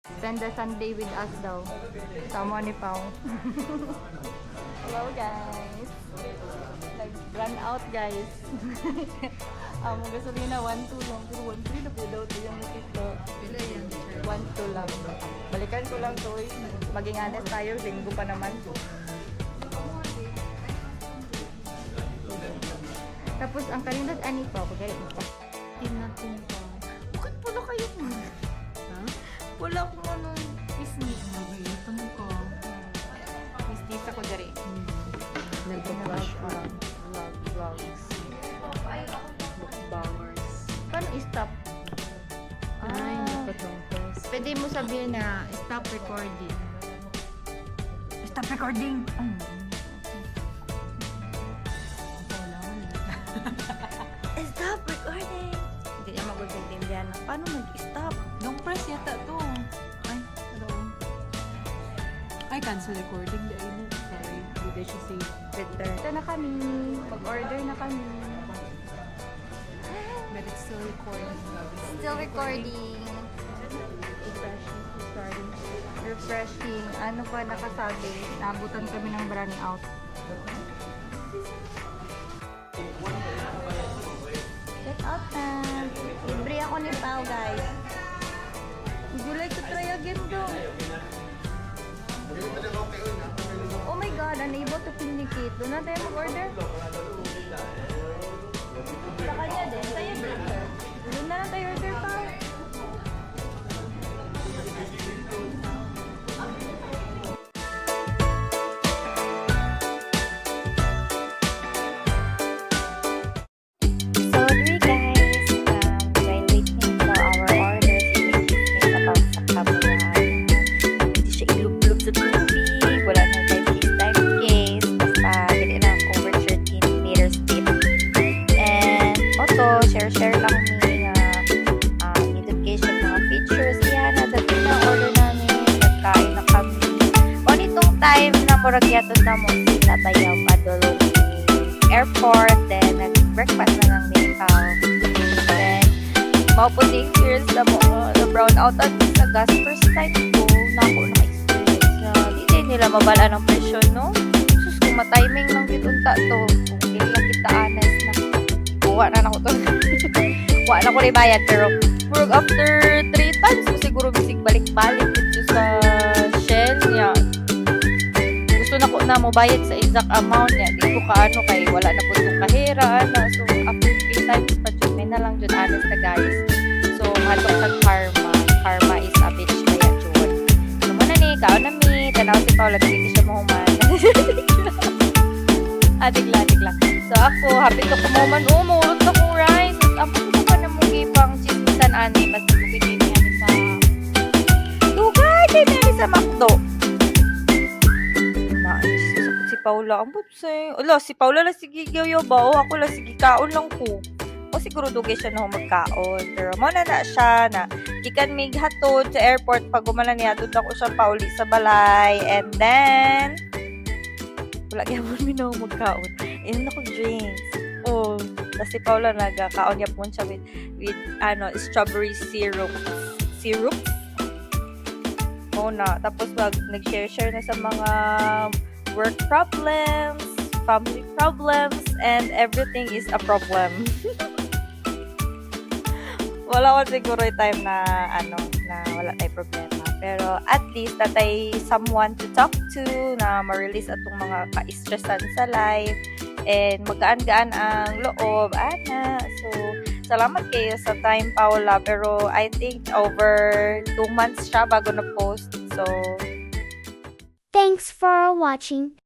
Spend the Sunday with us daw. Tama ni Pao. Hello guys. Nag-run out guys. Ang gasolina 1.2 lang. Pero 1.3 na po daw ito yung nakita. 1.2 lang. Balikan ko lang to. Maging honest tayo. Linggo pa naman. Tapos ang kanindas ani pa. Pagkari ito. Tinatin pa. Bakit pula kayo mo? Ha? Wala akong anong business. Tanong ko. Business ako dari. Nag-vlog ka. Vlogs. Mukbangers. Paano i-stop? Ay, nakatongkos. Pwede mo sabihin na stop recording. Stop recording! Stop recording! Hindi niya mag-intindihan na paano mag-stop? Long press yata to. Ay, hello. Ay, cancel recording. Dahil mo. Sorry. Hindi siya say. Better. Ito na kami. Mag-order na kami. But it's still recording. Still recording. Refreshing. Starting. Refreshing. Ano pa nakasabi? Naabutan kami ng brand out. Check out na. Libre ako ni Pao, guys. Would you like to try again, bro? Oh my God, unable to communicate. Doon na tayo mag-order. Sa kanya din. Tayo din, sir. Doon na lang tayo order, Pao. Sorry guys, while waiting for our orders, inisip about sa camera. Hindi siya ilublog sa tubig, wala na tayo time case, basta hindi na over 13 meters deep. And also, share lang ni education mga features. Yan, nadating na order namin, nagkain na kami. O nitong time na murag yato na mo sila bayaw padulong airport, then nag-breakfast na ng Mayfaw. Then, maupo the experience na mo, na brown out at sa gas. First time ko, na-experience na di din nila mabala ng presyon, no? Sus, kung matiming lang gitunta to, kung hindi lang kita honest na, kuha na ako to. Kuha na ko rin bayad, pero after 3 times, so siguro bisig balik-balik dito sa Shell niya. Gusto na ko na mo bayad sa exact amount niya. Di ko kaano kay wala na po itong kahira. So, after 3 times pa dyan, may na lang dyan honest na guys. So, matok sa karma. Karma is a bitch kaya dyan. So, muna ni, kao na mi. Tanaw si Paula, hindi siya mahuman. Adik lang. So, ako, happy ko kumaman. Murot na kong rice. Ako, gusto pa na mong ipang chismisan ani. Mas bukit din yan sa Dugay din yan sa McDo. Si Paula, ambot say. Ala, si Paula lang sige gayo ba? O, ako lang sige kaon lang ko. O siguro dugay siya na magkaon. Pero mo na siya na gikan mig hatod sa airport pag gumala niya hatod ako siya pauli sa balay. And then wala gyapon mi na magkaon. Inom ako drinks. Oh, tapos si Paula nagkaon niya po siya with strawberry syrup. Syrup? Oo na. Tapos nag-share na sa mga work problems, family problems, and everything is a problem. Wala ko siguro yung time na na wala tayong problema. Pero at least natay someone to talk to na ma-release atong mga ka-stressan sa life and magaan-gaan ang loob. So, salamat kayo sa time, Paula. Pero I think over 2 months siya bago na post. So, Thanks for watching.